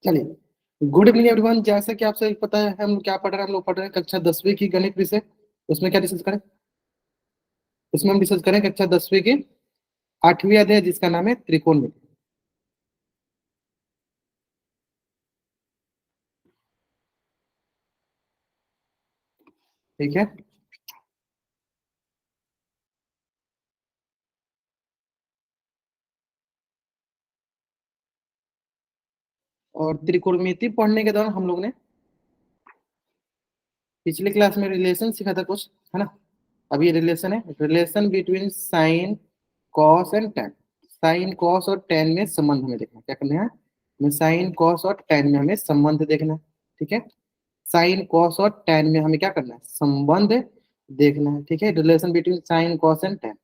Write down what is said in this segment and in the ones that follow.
चलिए, good evening everyone. जैसा कि आप सभी पता है हम क्या पढ़ रहे हैं, हम लोग पढ़ रहे हैं कक्षा 10वीं की गणित विषय। उसमें क्या डिस्कस करें? उसमें हम डिस्कस करें कक्षा 10वीं की 8वीं अध्याय जिसका नाम है त्रिकोणमिति। ठीक है। और त्रिकोणमिति पढ़ने के दौरान हम लोग ने पिछले क्लास में रिलेशन सीखा था कुछ, है ना। अब ये रिलेशन है, relation between sine cos and tan। Sine cos और tan में संबंध हमें देखना है। क्या करना है? हमें साइन कॉस और tan में हमें संबंध देखना है। ठीक है। साइन कॉस और tan में हमें क्या करना है? संबंध देखना है। ठीक है, relation between sine cos and tan।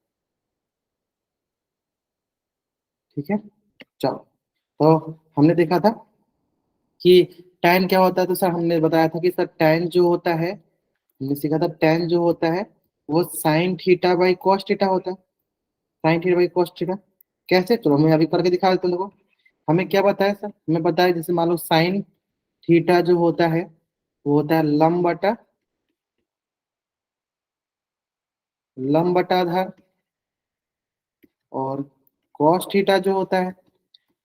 ठीक है। चलो, तो हमने देखा था कि tan क्या होता है। तो सर हमने बताया था कि सर tan जो होता है, हमने सीखा था tan जो होता है वो sign theta by cos theta होता है। Sine theta by cos theta कैसे? चलो मैं अभी करके दिखा देता हूँ। देखो, हमें क्या बताया सर? हमें बताया जैसे मान लो साइन थीटा जो होता है वो होता है लंब बटा आधार। और कॉस थीटा जो होता है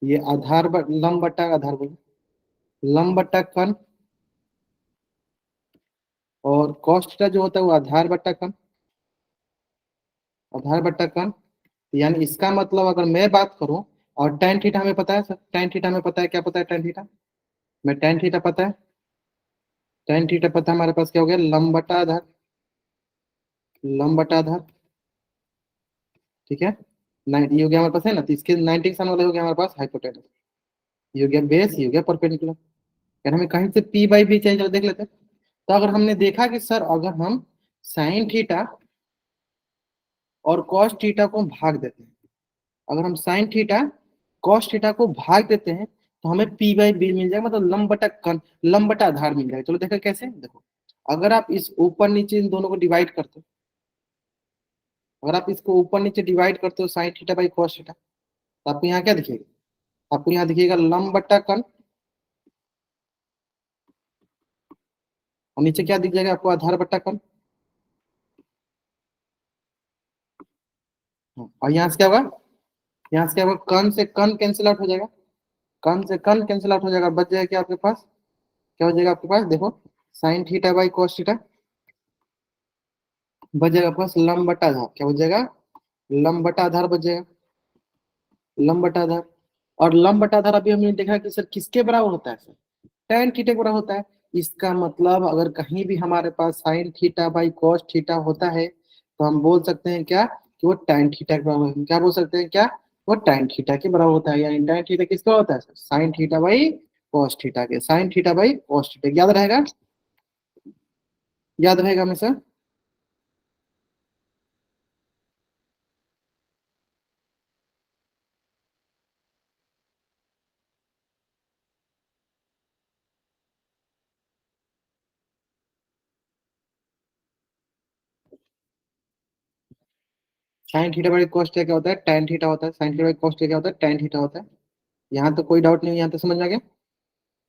ये लंब बटा आधार बोलो, लंब बटा कन। और कॉस थीटा जो होता है वो आधार बटा कन, आधार बटा कन। यानी इसका मतलब अगर मैं बात करूं, और tan थीटा हमें पता है सर, tan थीटा हमें पता है। क्या पता है tan थीटा? मैं tan थीटा पता है, tan थीटा पता है। हमारे पास क्या हो गया? लंब बटा आधार, लंब बटा आधार। ठीक है। ये हो गया हमारे पास, है ना। तो इसके 90 के सामने वाला हो गया हमारे पास हाइपोटेनस। ये हो गया बेस, ये हो गया परपेंडिकुलर। यानी हमें कहीं से पी बाई बी चाहिए, चलो देख लेते हैं। तो अगर हमने देखा कि सर अगर हम साइन थीटा और कॉस थीटा को भाग देते हैं, अगर हम साइन थीटा कॉस थीटा को भाग देते हैं तो हमें पी बाई बी मिल जाएगा, मतलब लंब बटा आधार मिल जाएगा। चलो देखो कैसे। देखो, अगर आप इस ऊपर नीचे इन दोनों को डिवाइड करते हो, अगर आप इसको ऊपर नीचे डिवाइड करते हो sign theta by cos theta, तो आपको यहाँ क्या दिखेगा? आपको यहाँ दिखेगा लंब बटा कन। और नीचे क्या दिख जाएगा आपको? आधार बट्टा कन। और यहाँ से क्या होगा? यहाँ से क्या होगा? कन से कन कैंसिल आउट हो जाएगा, कन से कन कैंसिल आउट हो जाएगा। बच जाएगा क्या आपके पास? क्या हो जाएगा आपके पास? देखो, sign theta by cos theta बच जाएगा आपके पास लंब बटा आधार। क्या बच जाएगा? लंब बटा आधार बच जाएगा, लंब बटा आधार। और लंब बटा आधार अभी हमने देखा कि सर किसके बराबर होता है सर? tan थीटा के बराबर होता है। इसका मतलब अगर कहीं भी हमारे पास sine theta by cos theta होता है तो हम बोल सकते हैं क्या? कि वो tan थीटा के बराबर है। क्या बोल सकते हैं? क्या? वो tan थीटा के बराबर होता है। यानी tan थीटा किसका होता है? Sine theta by cos theta के, sine theta by cos theta. याद रहेगा? याद रहेगा हमेशा। Sine theta by cos theta क्या होता है? tan थीटा होता है। Sine theta by cos theta क्या होता है? tan थीटा होता है। यहाँ तो कोई डाउट नहीं, यहाँ तो समझ में आ गया, है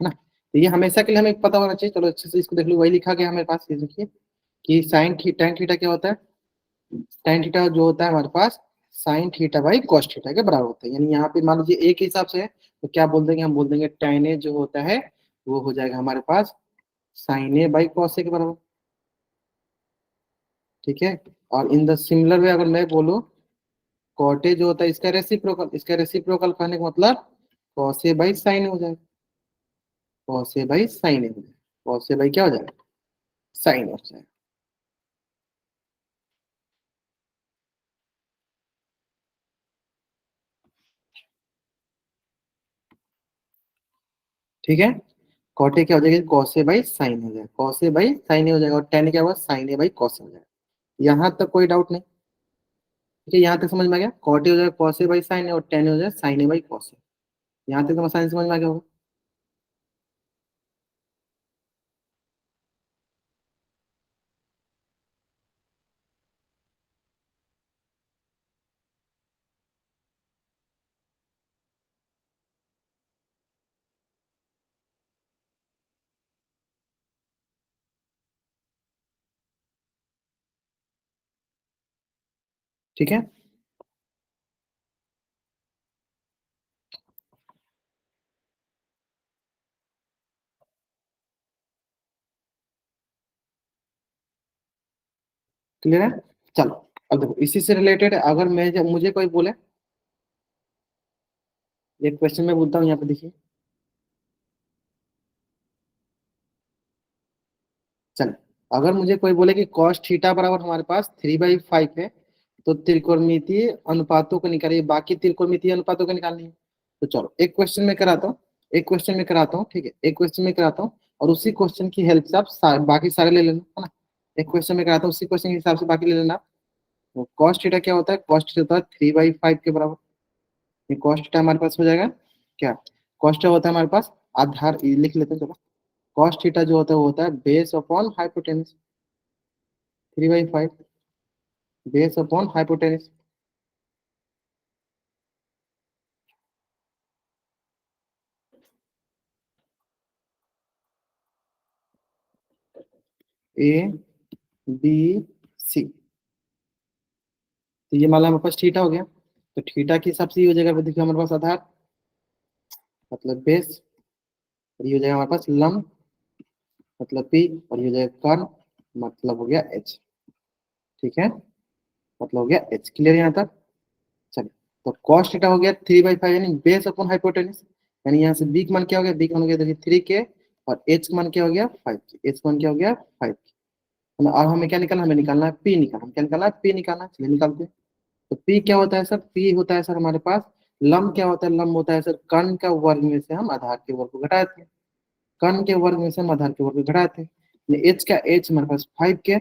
ना। तो ये हमेशा के लिए हमें पता होना चाहिए। चलो अच्छे से इसको देख लो, वही लिखा गया हमारे पास। ये देखिए कि tan थीटा क्या होता है? tan थीटा जो होता है हमारे पास sine theta by cos theta के बराबर होता है। यानी यहाँ पे मान लीजिए एक हिसाब से है तो क्या बोल देंगे? हम बोल देंगे tan ए जो होता है वो हो जाएगा हमारे पास sign A by cos A के बराबर। ठीक है। और इन द सिमिलर वे अगर मैं बोलूँ, कॉट ए जो होता है इसका रेसिप्रोकल, इसका रेसिप्रोकल कहने का मतलब कॉस ए बाई साइन ए हो जाएगा, कॉस ए बाई साइन ए हो जाएगा, कॉस ए बाई क्या हो जाएगा? साइन ए हो जाएगा। ठीक है। कॉट ए क्या हो जाएगा? कॉस ए बाई साइन हो जाएगा, कॉस ए बाई साइन ए हो जाएगा। और टेन क्या होगा? साइन ए बाई कॉस हो जाएगा। यहाँ तक कोई डाउट नहीं? ठीक है, यहाँ तक समझ में आ गया। कॉट ए हो जाएगा कॉस ए बाई साइन ए, और टेन हो जाएगा sign A by cos A. यहाँ तक तो साइन समझ में आ गया होगा। ठीक है। क्लियर है। चलो अब देखो इसी से रिलेटेड अगर मैं जब मुझे कोई बोले, एक क्वेश्चन मैं बोलता हूँ यहाँ पे देखिए। चलो अगर मुझे कोई बोले कि कॉस थीटा बराबर हमारे पास 3/5 है, तो त्रिकोणमितीय अनुपातों को निकालिए, बाकी त्रिकोणमितीय अनुपातों को निकालनी है। तो चलो एक क्वेश्चन में कराता हूँ, एक क्वेश्चन में कराता हूँ, ठीक है, एक क्वेश्चन में कराता हूँ और उसी क्वेश्चन की हेल्प से आप बाकी सारे ले लेना, है ना। एक क्वेश्चन में कराता हूँ, उसी क्वेश्चन के हिसाब से बाकी ले लेना आप। तो कॉस थीटा क्या होता है, कॉस थीटा होता है 3/5 के बराबर। ये कॉस थीटा हमारे पास हो जाएगा क्या, कॉस थीटा होता है हमारे पास आधार, ये लिख लेते हैं चलो। कॉस थीटा जो होता है वो होता है base upon hypotenuse, 3/5 base upon hypotenuse. A B C, तो ये मान लो हमारे पास थीटा हो गया। तो थीटा के हिसाब से ये हो जाएगा, देखिए हमारे पास आधार मतलब बेस, और ये हो जाएगा हमारे पास लंब मतलब पी, और ये हो जाएगा कर्ण मतलब हो गया एच। ठीक है, मतलब हो गया एच। क्लियर यहाँ तक। चलिए, तो कॉस थीटा हो गया 3/5 यानी बेस अपॉन हाइपोटेन्यूज, यानी यहाँ से बी का मान क्या हो गया, बी का मान हो गया देखिए 3 के, और एच का मान क्या हो गया 5 के, एच का मान क्या हो गया 5 के। अब हमें क्या निकालना, हमें निकालना है पी, निकालना, हम क्या निकालना है पी निकालना है। चलिए निकालते हैं। तो पी क्या होता है सर, पी होता है सर हमारे पास लंब, क्या होता है लंब होता है सर कर्ण का वर्ग में से हम आधार के वर्ग को घटाते हैं, कर्ण के वर्ग में से हम आधार के वर्ग को घटाते हैं। एच का एच हमारे पास 5 के,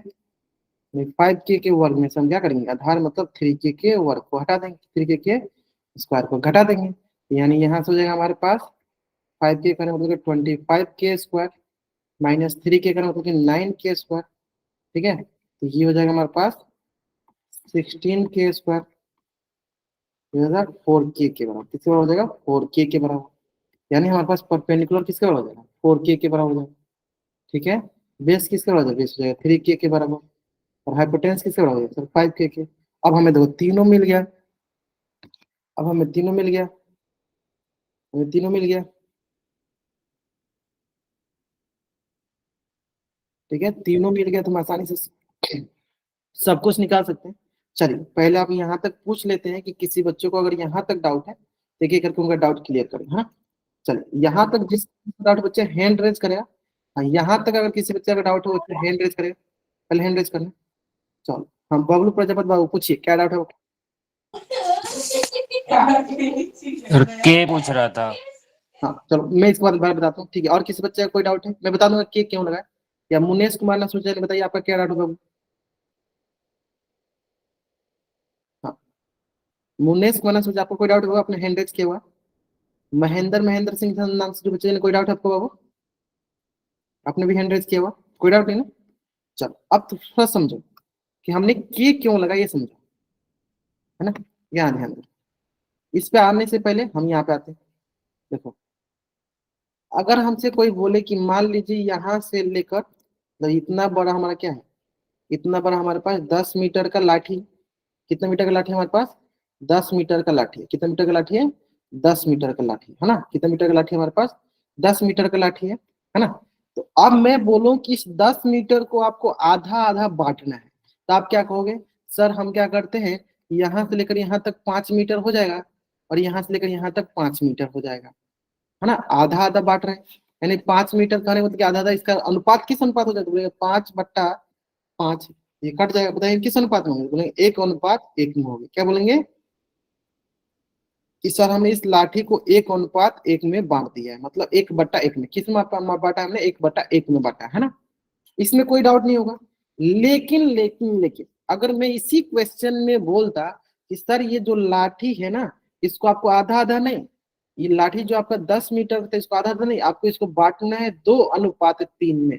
5 के वर्ग में से हम क्या करेंगे आधार मतलब 3 के वर्ग को हटा देंगे, 3 के स्क्वायर को घटा देंगे, यानी यहाँ से हो जाएगा हमारे पास 5 के करें मतलब 25 के स्क्वायर, -3 के करें मतलब 9 के स्क्वायर। ठीक है, तो ये हो जाएगा हमारे पास 16 के स्क्वायर, 4 के बराबर, किसके बराबर हो जाएगा 4 के बराबर, यानी हमारे पास परपेंडिकुलर किसके बराबर हो जाएगा 4 के बराबर हो जाएगा। ठीक है, बेस किसके बराबर हो जाएगा, बेस हो जाएगा 3 के बराबर, और हाइपोटेन्स किसके बराबर हो जाएगा सर 5 के। अब हमें देखो तीनों मिल गया, अब हमें तीनों मिल गया, हमें तीनों मिल गया। ठीक है, तीनों मिल गया तो हम आसानी से सब कुछ निकाल सकते हैं। चलिए पहले आप यहाँ तक पूछ लेते हैं कि किसी बच्चे को अगर यहाँ तक डाउट है, देखिए करके उनका डाउट क्लियर करें, हाँ। चलिए यहाँ तक जिस डाउट बच्चे हैंड रेज करेगा, हाँ यहाँ तक अगर किसी बच्चे का डाउट हो तो हैंड रेज करेगा, पहले हैंड रेज करना। चलो हम बबलू प्रजापति बाबू पूछिए क्या डाउट है। और के पूछ रहा था। हाँ चलो मैं इसके बारे में बताता हूँ, ठीक है। और किसी बच्चे का कोई डाउट है मैं बता दूंगा कि क्यों लगा है। या मुनेश कुमार ने सोचा, बताइए आपका क्या डाउट होगा। हाँ, मुनेश कुमार ने सोचा आपको कोई डाउट होगा, आपने हैंड रेज किया हुआ। महेंद्र सिंह नाम से जो बच्चे ने, कोई डाउट है आपको बाबू, आपने भी हैंड रेज किया हुआ, कोई डाउट नहीं ना। चलो अब तो थोड़ा समझो कि हमने के क्यों लगा, ये समझो, है ना। यहाँ ध्यान दो, इस पे आने से पहले हम यहाँ पे आते हैं। देखो अगर हमसे कोई बोले कि मान लीजिए यहाँ से लेकर, तो इतना बड़ा हमारा क्या है, इतना बड़ा हमारे पास 10 मीटर का लाठी, कितने मीटर का लाठी है हमारे पास, 10 मीटर का लाठी है। कितने मीटर का लाठी है, 10 मीटर का लाठी है ना। कितने मीटर का लाठी है हमारे पास, 10 मीटर का लाठी है ना। तो अब मैं बोलूं कि इस 10 मीटर को आपको आधा आधा बांटना है, तो आप क्या कहोगे, सर हम क्या करते हैं, यहाँ से लेकर यहाँ तक 5 मीटर हो जाएगा, और यहाँ से लेकर यहाँ तक 5 मीटर हो जाएगा, है ना। आधा आधा बांट रहे हैं, यानी 5 मीटर कहने मतलब कि आधा आधा, इसका अनुपात किस अनुपात हो जाएगा, बोलेंगे 5/5, ये कट जाएगा, बताइए किस अनुपात में होंगे, बोलेंगे 1:1 में होगी। क्या बोलेंगे कि सर हमने इस लाठी को 1:1 में बांट दिया है, मतलब 1/1 में, किस में बांटा हमने, 1/1 में बांटा है ना। इसमें कोई डाउट नहीं होगा। लेकिन अगर मैं इसी क्वेश्चन में बोलता कि सर ये जो लाठी है ना, इसको आपको आधा आधा नहीं, ये लाठी जो आपका 10 मीटर था इसको आधा आधा नहीं, आपको इसको बांटना है 2:3 में।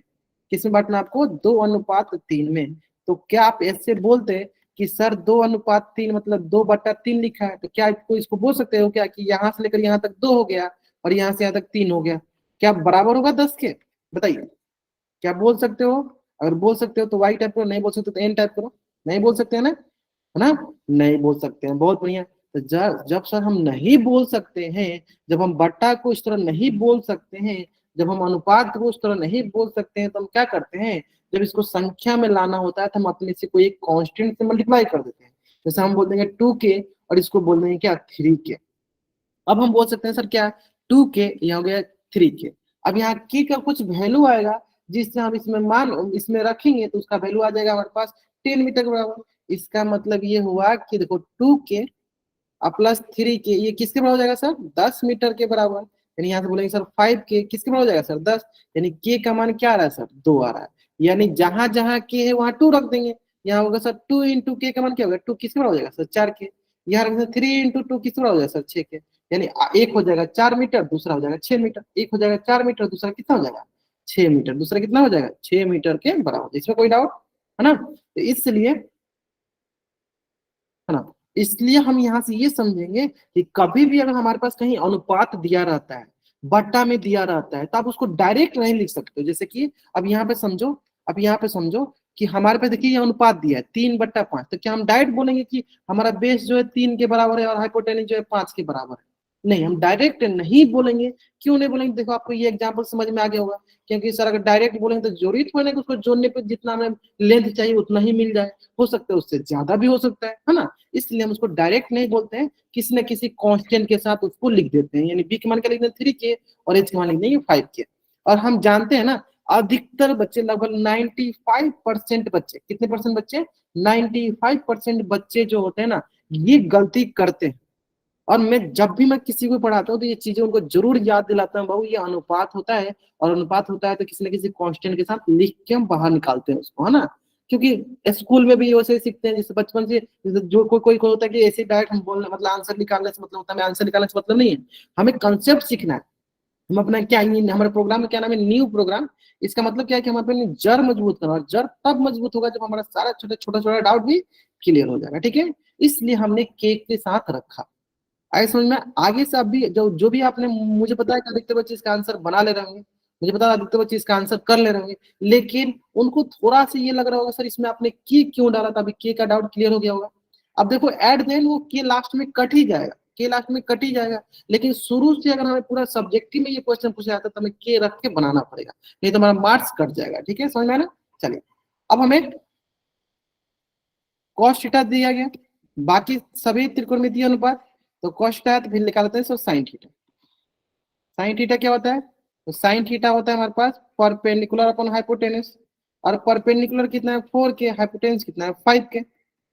किसमें बांटना है आपको, 2:3 में। तो क्या आप ऐसे बोलते कि सर 2:3 मतलब 2/3 लिखा है, तो क्या आपको इसको बोल सकते हो क्या कि यहाँ से लेकर यहाँ तक 2 हो गया और यहाँ से यहाँ तक 3 हो गया, क्या बराबर होगा 10 के, बताइए क्या बोल सकते हो। अगर बोल सकते हो तो वाई टाइप करो, नहीं बोल सकते तो एन टाइप करो, नहीं बोल सकते है ना। है ना, नहीं बोल सकते हैं, बहुत बढ़िया। तो जब सर हम नहीं बोल सकते हैं, जब हम बट्टा को इस तरह नहीं बोल सकते हैं, जब हम अनुपात को उस तरह नहीं बोल सकते हैं, तो हम क्या करते हैं, जब इसको संख्या में लाना होता है तो हम अपने से कोई एक कांस्टेंट से मल्टीप्लाई कर देते हैं। जैसे हम बोल देंगे 2k और इसको बोल देंगे क्या 3k। अब हम बोल सकते हैं सर क्या 2k, यहाँ हो गया 3k। अब यहाँ के का कुछ वैल्यू आएगा जिससे हम इसमें मान इसमें रखेंगे तो उसका वैल्यू आ जाएगा हमारे पास 10 मीटर के बराबर। इसका मतलब ये हुआ कि देखो 2k और प्लस 3k ये किसके बराबर हो जाएगा सर 10 मीटर के बराबर। यानी यहाँ से बोलेंगे सर 5k किसके बराबर हो जाएगा सर 10। यानी k का मान क्या आ रहा है सर 2 आ रहा है। यानी जहां जहां k है वहां 2 रख देंगे। यहाँ होगा सर 2 इंटू k का मान क्या होगा 2 किसके बराबर हो जाएगा सर 4k। यहाँ रख 3 इंटू 2 किसके बराबर हो जाएगा सर 6k। यानी एक हो जाएगा 4 मीटर, दूसरा हो जाएगा 6 मीटर। एक हो जाएगा 4 मीटर, दूसरा कितना हो जाएगा 6 मीटर, दूसरा कितना हो जाएगा 6 मीटर के बराबर। इसमें कोई डाउट है ना। तो इसलिए है ना, इसलिए हम यहाँ से ये समझेंगे कि कभी भी अगर हमारे पास कहीं अनुपात दिया रहता है, बट्टा में दिया रहता है, तो आप उसको डायरेक्ट नहीं लिख सकते हो। जैसे कि अब यहाँ पे समझो, अब यहाँ पे समझो कि हमारे पास देखिए ये अनुपात दिया है 3/5, तो क्या हम डायरेक्ट बोलेंगे कि हमारा बेस जो है 3 के बराबर है और हाइपोटेनिस जो है 5 के बराबर है। नहीं, हम डायरेक्ट नहीं बोलेंगे। क्यों नहीं बोलेंगे, देखो आपको ये एग्जाम्पल समझ में आ गया होगा। क्योंकि सर अगर डायरेक्ट बोलेंगे तो जरूरी थोड़ी ना कि उसको जोड़ने पे जितना हमें लेंथ चाहिए उतना ही मिल जाए। हो सकता है उससे ज्यादा भी हो सकता है ना। इसलिए हम उसको डायरेक्ट नहीं बोलते हैं, किसी न किसी कांस्टेंट के साथ उसको लिख देते हैं। यानी बी के मान के लिख देंगे 3k और एच के मान लिख देंगे 5k। और हम जानते हैं ना अधिकतर बच्चे लगभग 95% बच्चे, कितने परसेंट बच्चे 95% बच्चे जो होते हैं ना ये गलती करते हैं। और मैं जब भी मैं किसी को पढ़ाता हूँ तो ये चीजें उनको जरूर याद दिलाता हूँ, बाबू ये अनुपात होता है और अनुपात होता है तो किसी न किसी कांस्टेंट के साथ लिख के हम बाहर निकालते हैं उसको, है ना। क्योंकि स्कूल में भी वैसे ही सीखते हैं, जैसे बचपन से जैसे जो कोई होता है कि ऐसे डायरेक्ट हम बोलने मतलब आंसर निकालने से मतलब होता है, हमें आंसर निकालने से मतलब नहीं है, हमें कंसेप्ट सीखना है। हम अपना क्या हमारे प्रोग्राम में क्या नाम है न्यू प्रोग्राम। इसका मतलब क्या है कि हम अपने जड़ मजबूत करना, और जड़ तब मजबूत होगा जब हमारा सारा छोटा छोटा छोटा डाउट भी क्लियर हो जाएगा, ठीक है। इसलिए हमने केक के साथ रखा। आगे समझ में, आगे से अब भी जो जो भी आपने, मुझे पता है कि अधिकतर बच्चे इसका आंसर बना ले रहे होंगे, मुझे पता है अधिकतर बच्चे इसका आंसर कर ले रहे होंगे, लेकिन उनको थोड़ा सा ये लग रहा होगा सर इसमें आपने की क्यों डाला था। अभी के का डाउट क्लियर हो गया होगा। अब देखो एट द एंड वो के लास्ट में कट ही जाएगा, के लास्ट में कट ही जाएगा। लेकिन शुरू से अगर हमें पूरा सब्जेक्टिव में ये क्वेश्चन पूछा जाता है तो हमें के रख के बनाना पड़ेगा, नहीं तो हमारा मार्क्स कट जाएगा। ठीक है, समझ में आया ना। चलिए, अब हमें कॉस थीटा दिया गया, बाकी सभी त्रिकोणमितीय अनुपात, तो कॉस थीटा है तो फिर निकालते हैं साइन थीटा। साइन थीटा क्या होता है, तो साइन थीटा होता है हमारे पास परपेंडिकुलर अपन हाइपोटेनस। और परपेंडिकुलर कितना है 4k, हाइपोटेनस कितना है 5k।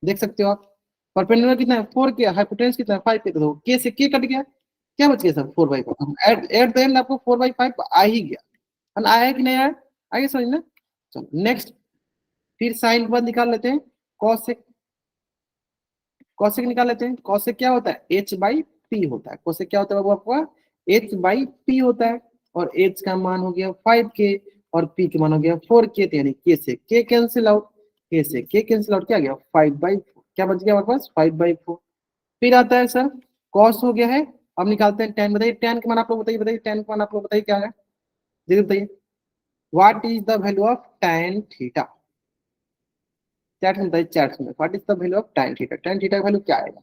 देख सकते हो आप, परपेंडिकुलर कितना है 4k, हाइपोटेनस कितना है 5k। तो k से k कट गया, क्या बच गया सर 4/5। एट द एंड आपको 4/5 आ ही गया, है ना। आया कि नहीं आया, आगे समझ में। चलो नेक्स्ट, फिर साइन के बाद निकाल लेते हैं कॉसेक। कौशिक निकाल लेते हैं। कौशिक क्या होता है h/p होता है। कौशिक क्या होता है बाबू आपका h/p होता है। और h का मान हो गया 5k और p के मान हो गया 4k। तो यानी k से k कैंसिल आउट, k से k कैंसिल आउट, क्या गया 5/4, क्या बच गया हमारे पास 5/4। फिर आता है सर कॉस हो गया है। अब निकालते हैं tan। बताइए tan का मान आप लोग बताइए, बताइए tan का मान आप लोग बताइए क्या है, जल्दी बताइए। What is the value of tan theta. Chat में बताइए, चैट में what is the value of tan theta. tan theta का वैल्यू क्या आएगा।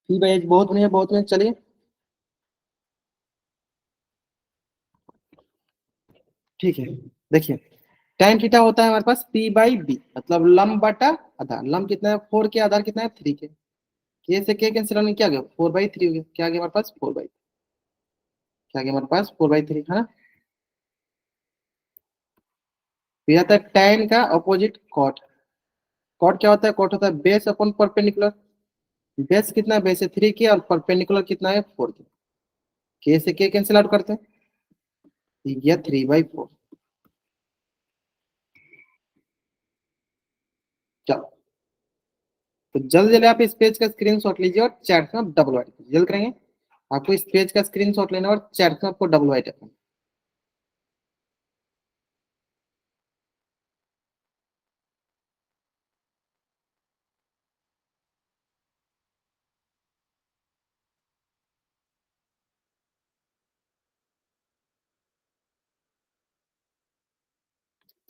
ठीक है बहुत बढ़िया, बहुत बढ़िया। चलिए ठीक है, देखिए tan थीटा होता है हमारे पास p बाई बी, मतलब लंब बटा आधार। लंब कितना है 4 के, आधार कितना है 3 के। के से के कैंसिल होने क्या गया 4/3 हो गया। क्या आ गया हमारे पास 4/3, क्या आ गया हमारे पास 4/3 है ना। फिर आता है tan का अपोजिट cot। cot क्या होता है, cot होता है बेस अपॉन परपेंडिकुलर। बेस कितना है, बेस है 3 के और परपेंडिकुलर कितना है 4 के से के कैंसिल आउट करते हैं, ये गया 3/4। चलो, तो जल्द जल्दी आप इस पेज का स्क्रीनशॉट लीजिए और चैट में डबल वाइट जल्द करेंगे। आपको इस पेज का स्क्रीनशॉट लेना और चैट में आपको डबल वाइट रखना।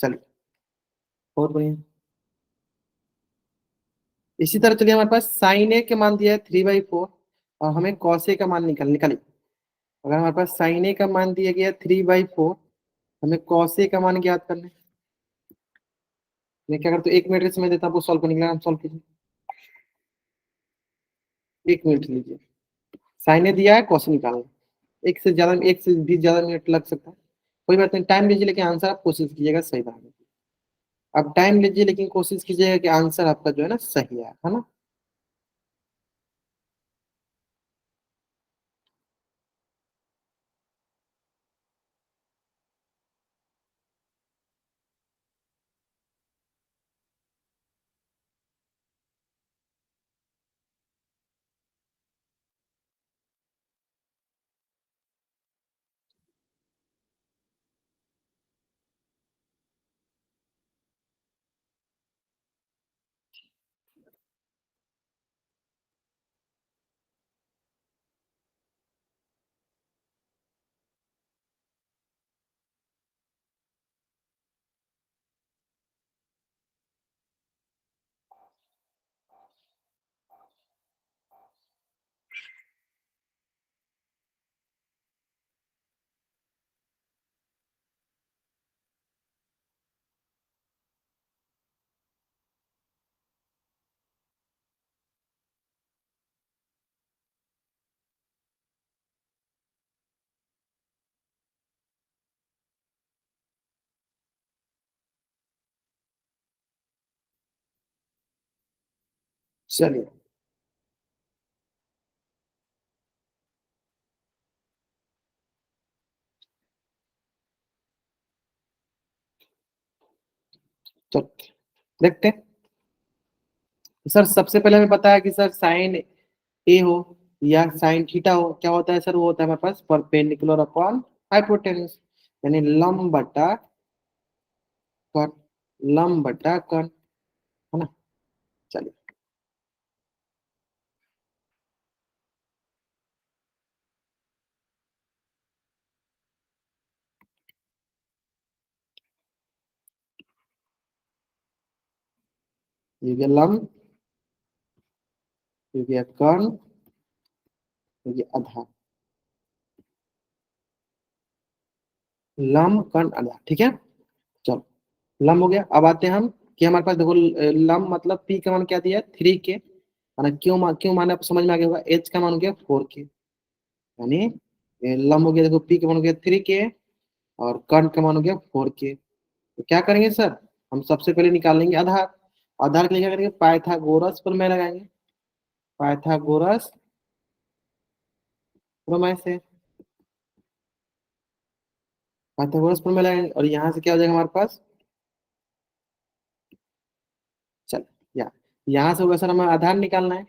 चलिए, बहुत बढ़िया। इसी तरह चलिए, हमारे पास साइन ए के मान दिया है 3/4 और हमें कॉस ए का मान निकालिए। अगर हमारे पास साइन ए का मान दिया गया 3/4, हमें कॉस ए का मान ज्ञात करना है। मैं क्या करता हूँ, 1 मिनट का समय देता हूँ आपको सॉल्व करने के लिए, आप सॉल्व कीजिए। 1 मिनट लीजिए। साइन ए दिया है, कॉस निकालना है। एक से भी ज्यादा मिनट लग सकता है, कोई बात नहीं। टाइम लीजिए, लेकिन आंसर आप कोशिश कीजिएगा सही बनाने की। आप टाइम लीजिए, लेकिन कोशिश कीजिएगा कि आंसर आपका जो है ना सही है ना। चलिए, तो देखते हैं। सर सबसे पहले हमें बताया कि सर साइन ए हो या साइन थीटा हो, क्या होता है सर, वो होता है हमारे पास परपेंडिकुलर अपॉन हाइपोटेन्यूज, यानी लंब बटा कट, लंब बटा कट, है ना। चलिए, ये गया लंब, ये गया कर्ण, ये गया आधार। लंब कर्ण आधार, ठीक है। चलो, लंब हो गया। अब आते हैं हम कि हमारे पास देखो लंब मतलब पी का मान क्या दिया है 3 के, है ना। क्यों मान आपको समझ में आ गया होगा। एच का मान हो गया 4 के, यानी ये लंब हो गया, देखो पी का मान हो गया 3 के और कर्ण का मान हो गया 4 के। तो क्या करेंगे सर, हम सबसे पहले निकालेंगे आधार। आधार के लिए क्या करेंगे, पाइथागोरस प्रमेय लगाएंगे। पाइथागोरस प्रमेय से, पाइथागोरस प्रमेय लगाएंगे और यहाँ से क्या हो जाएगा हमारे पास। चल, यहाँ से होगा सर, हमें आधार निकालना है।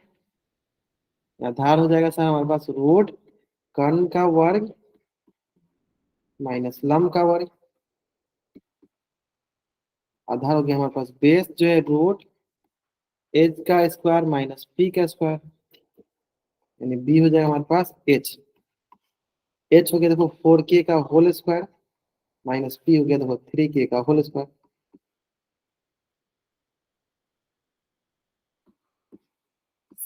आधार हो जाएगा सर हमारे पास रूट कर्ण का वर्ग माइनस लंब का वर्ग। आधार हो गया हमारे पास बेस जो है रूट एच का स्क्वायर माइनस पी का स्क्वायर, यानी बी हो जाएगा हमारे पास एच। एच हो गया देखो 4 के का होल स्क्वायर माइनस पी हो गया देखो 3 के का होल स्क्वायर।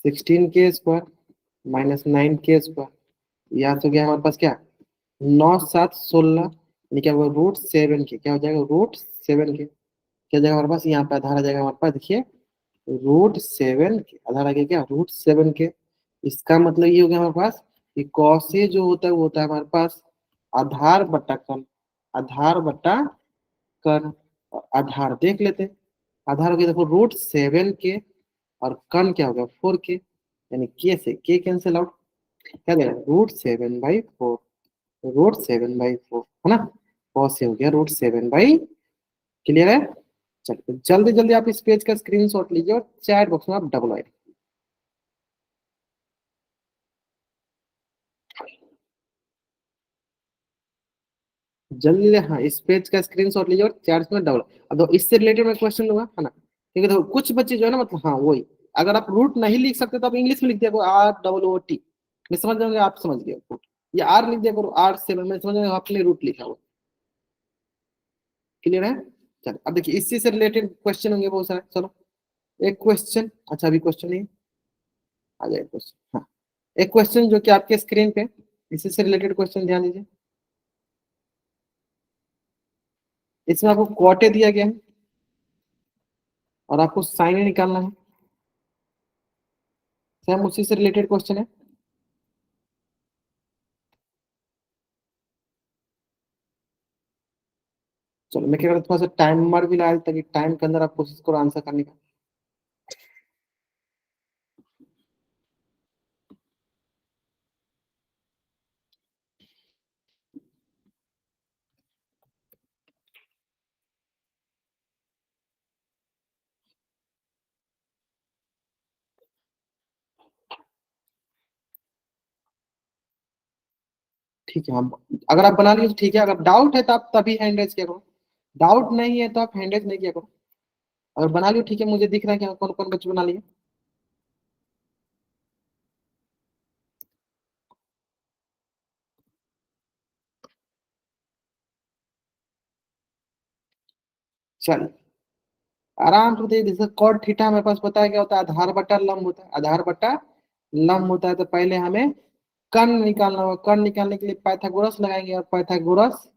16 के स्क्वायर माइनस 9 के स्क्वायर। यहाँ से हो गया हमारे पास क्या, 9 7 16, यानी क्या होगा रूट 7 के, क्या हो जाएगा रूट 7 के क्या जाएगा हमारे पास, यहाँ पे आधार आ जाएगा हमारे पास, देखिए √7 के आधार आ गया क्या, √7 के। इसका मतलब ये हो गया हमारे पास कि कौसे जो होता है वो होता है हमारे पास आधार बट्टा कन, आधार बट्टा कन। और आधार देख लेते हैं, आधार हो गया देखो √7 के, और कन क्या हो गया 4 के, यानी के से के कैंसिल आउट, क्या देगा √7/4, √7/4 है ना, कौस से हो गया √7/, क्लियर है। चलिए जल्दी जल्दी आप इस पेज का स्क्रीनशॉट लीजिए और चैट बॉक्स में आप डबल आई, जल्दी हाँ इस पेज का स्क्रीनशॉट लीजिए और चैट में डबल। अब तो इससे रिलेटेड मैं क्वेश्चन लूंगा है ना, ठीक है। तो कुछ बच्चे जो है ना, मतलब हाँ वही, अगर आप रूट नहीं लिख सकते तो आप इंग्लिश में लिख दिया करो ROOT, मैं समझ जाऊंगे आप समझ गए रूट, या आर लिख दिया करो R7, मैं समझ जाऊंगा आपने रूट लिखा हुआ, क्लियर है। चलो अब देखिए इसी से रिलेटेड क्वेश्चन होंगे बहुत सारे, चलो एक क्वेश्चन, अच्छा अभी क्वेश्चन नहीं आ जाए क्वेश्चन, हाँ एक क्वेश्चन जो कि आपके स्क्रीन पे, इसी से रिलेटेड क्वेश्चन ध्यान दीजिए। इसमें आपको क्वाटे दिया गया है और आपको साइन निकालना है, सेम उसी से रिलेटेड क्वेश्चन है। चलो मैं क्या करता हूँ, थोड़ा सा टाइमर भी लगा ताकि टाइम के अंदर आप कोशिश करो आंसर करने का। ठीक है, हम अगर आप बना लिए तो ठीक है, अगर डाउट है तो आप तभी हैंड रेज किया करो, डाउट नहीं है तो आप हैंड रेज नहीं किया करो। अगर बना लियो ठीक है, मुझे दिख रहा है कि कौन कौन बच्चे बना लिए। चलिए आराम से बताइए, जैसे कॉट थीटा हमारे पास पता है क्या होता है, आधार बटा लंब होता है, आधार बटा लंब होता है। तो पहले हमें कर्ण निकालना होगा, कर्ण निकालने के लिए पाइथागोरस लगाएंगे, और पाइथागोरस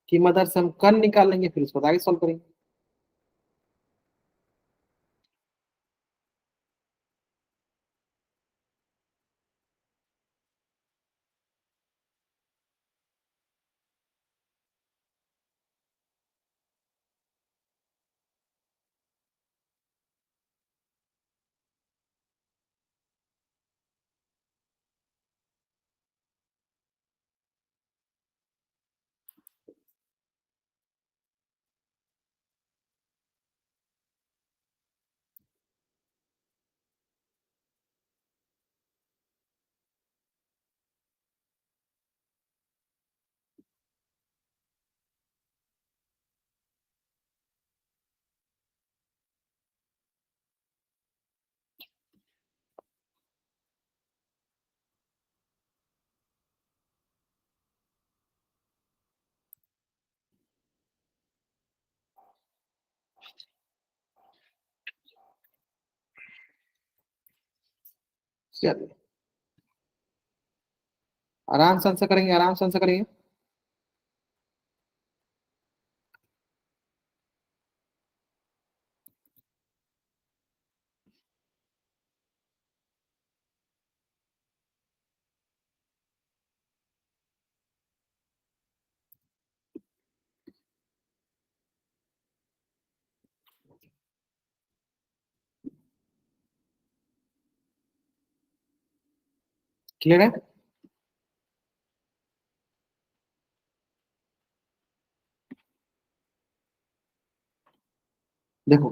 की मदद से हम कर्ण निकाल लेंगे, फिर उसको आगे सॉल्व करेंगे। चलिए आराम से आंसर करेंगे, आराम से आंसर करेंगे। क्लियर है। देखो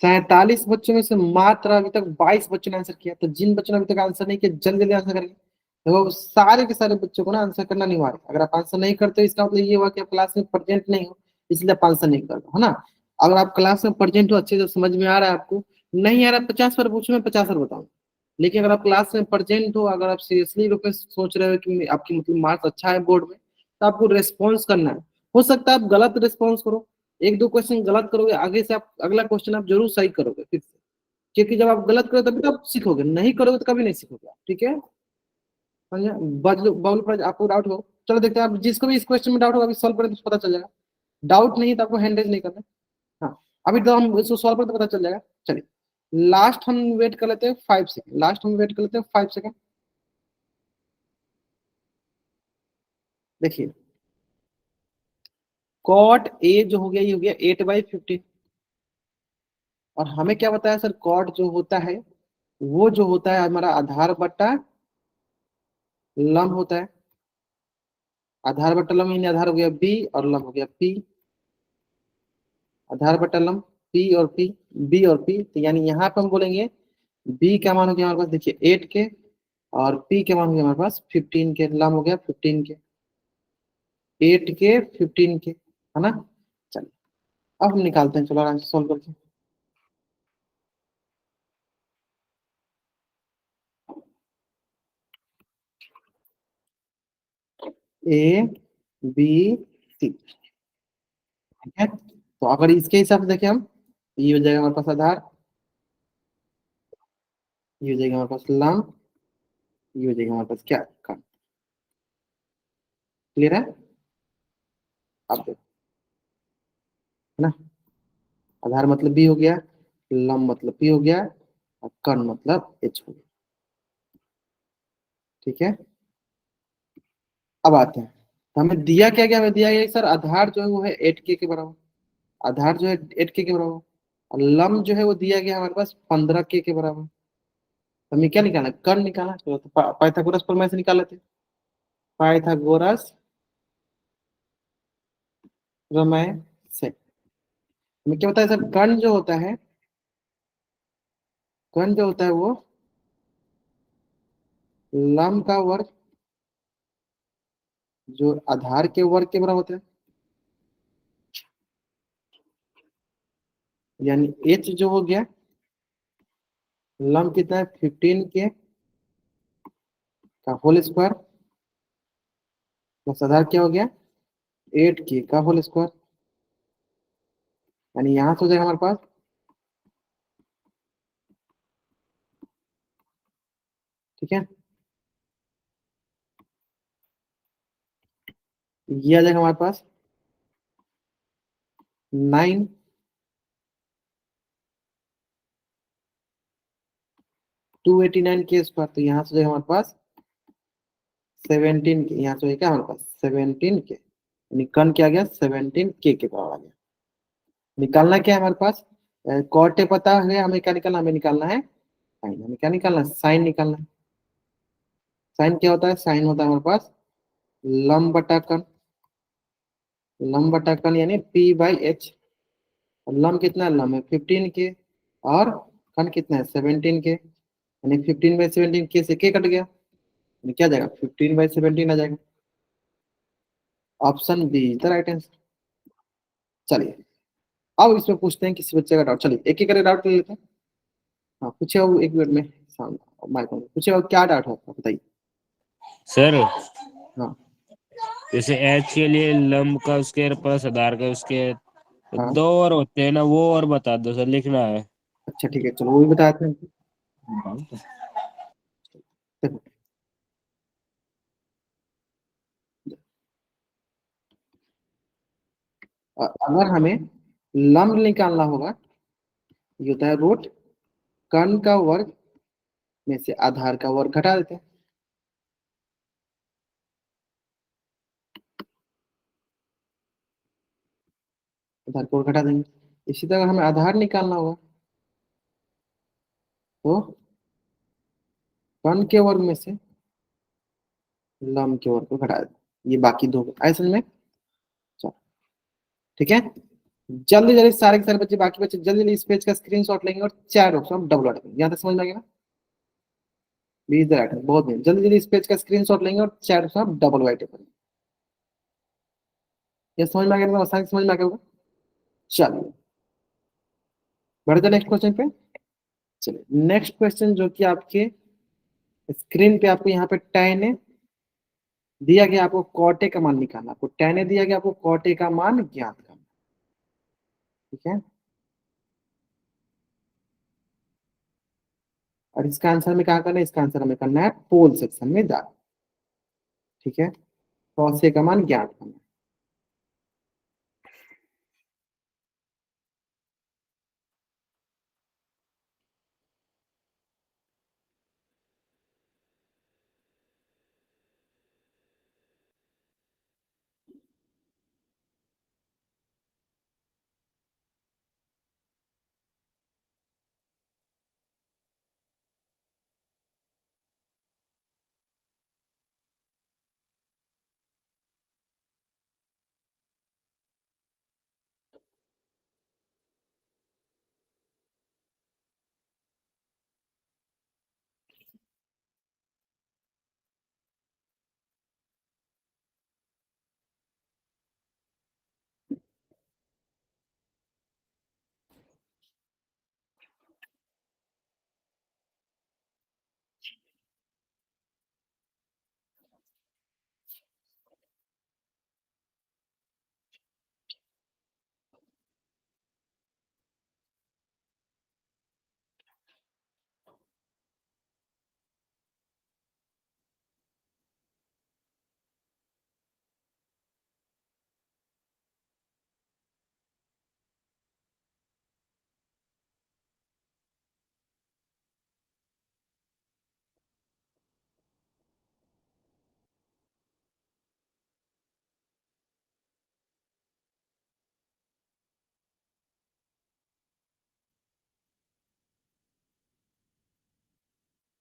47 बच्चों में से मात्र अभी तक 22 बच्चों ने आंसर किया, तो जिन बच्चों ने अभी तक आंसर नहीं किया जल्दी जल्दी आंसर करेंगे। देखो सारे के सारे बच्चों को ना आंसर करना अनिवार्य है, अगर आप आंसर नहीं करते हो इसका मतलब ये हुआ कि आप क्लास में प्रेजेंट नहीं हो, इसलिए आप आंसर नहीं कर रहे हो, है ना। अगर आप क्लास में प्रेजेंट हो, अच्छे से समझ में आ रहा है आपको, नहीं आ रहा 50 बार पूछो, मैं 50 बार बताऊँ। लेकिन अगर आप क्लास में प्रेजेंट हो, अगर आप सीरियसली रूप में सोच रहे हो कि आपकी मतलब मार्क्स अच्छा है बोर्ड में, तो आपको रेस्पॉन्स करना है। हो सकता है आप गलत रिस्पॉन्स करो, एक दो क्वेश्चन गलत करोगे, आगे से आप अगला क्वेश्चन आप जरूर सही करोगे फिर से, क्योंकि जब आप गलत करोगे तभी तो आप सीखोगे, नहीं करोगे तो कभी नहीं सीखोगे आप, ठीक है। समझे, बबलू पर आपको डाउट हो, चलो देखते हैं आप जिसको भी इस क्वेश्चन में डाउट होगा अभी सॉल्व करें तो पता चल जाएगा। डाउट नहीं तो आपको हैंड रेज नहीं करना। हाँ, अभी तो हम इसको सॉल्व करते पता चल जाएगा। चलिए लास्ट हम वेट कर लेते हैं 5 सेकंड, लास्ट हम वेट कर लेते हैं 5 सेकंड। देखिए कॉट ए जो हो गया ये हो गया 8/15, और हमें क्या बताया सर, कॉट जो होता है वो जो होता है हमारा आधार बट्टा लम होता है। आधार बट्टा लम यानी आधार हो गया बी और लम हो गया पी। आधार बट्टा लम पी और पी, बी और पी, तो यानी यहाँ पे हम बोलेंगे बी का मान हो गया हमारे पास देखिए 8 के, और पी के मान हो गया हमारे पास 15 के, लम हो गया 15 के, 8 के 15 के, है ना। चलिए अब हम निकालते हैं, चलो आराम से सोल्व करके। ए बी सी, ठीक है। तो अगर इसके हिसाब से देखें हम, ये हो जाएगा हमारे पास आधार, ये हो जाएगा हमारे पास लम, ये हो जाएगा हमारे पास क्या का, क्लियर है। अब देखो, है ना, आधार मतलब बी हो गया, लम मतलब पी हो गया, और कण मतलब एच हो गया, ठीक है। अब आते हैं, तो हमें दिया क्या गया, हमें दिया गया कि सर आधार जो है वो है 8 के बराबर, आधार जो है 8 के बराबर, और लम जो है वो दिया गया हमारे पास 15 के बराबर। तो हमें क्या निकालना है, कर्ण निकालना है। तो पाइथागोरस प्रमेय से निकाल लेते हैं, पाइथागोरस प्रमेय से हमें क्या होता है सर, कर्ण जो होता है, कर्ण जो होता है वो लम का वर्ग जो आधार के वर्ग के बराबर होता है, यानी एच जो हो गया, लम कितना है 15 के का होल स्क्वायर, प्लस आधार क्या हो गया 8 के का होल स्क्वायर, यानी यहाँ से हो जाएगा हमारे पास, ठीक है। ये आ जाएगा हमारे पास 9 289 के स्क्वायर, तो यहाँ से हो जाएगा हमारे पास 17 के, यहाँ से हो क्या हमारे पास 17 के, यानी कर्ण क्या आ गया 17 के बराबर आ गया। निकालना क्या है हमारे पास, कॉटे पता है हमें, क्या निकालना, हमें निकालना है साइन, हमें क्या निकालना है, साइन निकालना है। साइन क्या होता है, साइन होता है हमारे पास लंब बटा कर्ण, लंब बटा कर्ण यानी P/H, और लंब कितना है, लंब है 15 के, और कर्ण कितना है 17 के, यानी 15/17 के से के कट गया, यानी क्या जाएगा 15/17 आ जाएगा। Option B is the right answer. चलिए अब इसमें पूछते हैं किसी बच्चे का डाउट, चलिए एक एक करके डाउट कर लेते हैं। हाँ पूछे वो एक मिनट में, सामने माइक में पूछे वो क्या डाउट है आपका, बताइए। सर हाँ जैसे एच के लिए लंब का स्क्वायर प्लस आधार का स्क्वायर, हाँ, दो और होते हैं ना, वो और बता दो सर, लिखना है। अच्छा ठीक है, चलो वो भी बताते हैं। देखो अगर हमें लंब निकालना होगा, ये होता है रूट कर्ण का वर्ग में से आधार का वर्ग घटा देते हैं, आधार का वर्ग घटा देंगे। इसी तरह हमें आधार निकालना होगा, तो कर्ण के वर्ग में से लंब के वर्ग को घटा देते हैं, ये बाकी दो ऐसे में। चलो ठीक है, जल्दी जल्दी सारे के सारे बच्चे, बाकी बच्चे जल्दी जल्दी इस पेज का स्क्रीनशॉट लेंगे और चार ऑप्शन डबल अटेंगे, यहाँ तक समझ में आ गया ना, बीस बहुत नहीं, जल्दी जल्दी इस पेज का स्क्रीनशॉट लेंगे और चार ऑप्शन डबल वाइट करेंगे। ये समझ में आ गया ना, आसानी से समझ में आ गया होगा। चलिए बढ़ते नेक्स्ट क्वेश्चन पे। चलिए नेक्स्ट क्वेश्चन जो कि आपके स्क्रीन पे आपको यहाँ पे tan दिया गया, आपको कॉटे का मान निकालना, आपको tan दिया गया, आपको कॉटे का मान ज्ञात करना, ठीक है। और इसका आंसर में क्या करना है, इसका आंसर हमें करना है पोल सेक्शन में जा, ठीक है, कॉसे का मान ज्ञात करना है।